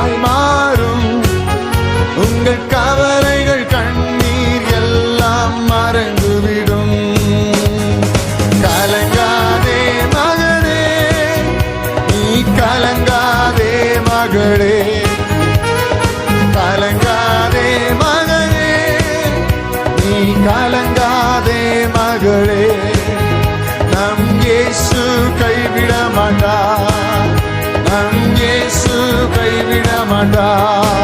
மகிழ்ச்சியாய் மாறும். உங்கள் கவலைகள் கண்ணீர் எல்லாம் மறந்துவிடும். கலங்காதே மகனே, நீ கலங்காதே மகளே. கலங்காதே மகனே, நீ கலங்காதே மகளே. நம் இயேசு கைவிட மாட்டார், நம் இயேசு கைவிட மாட்டார்.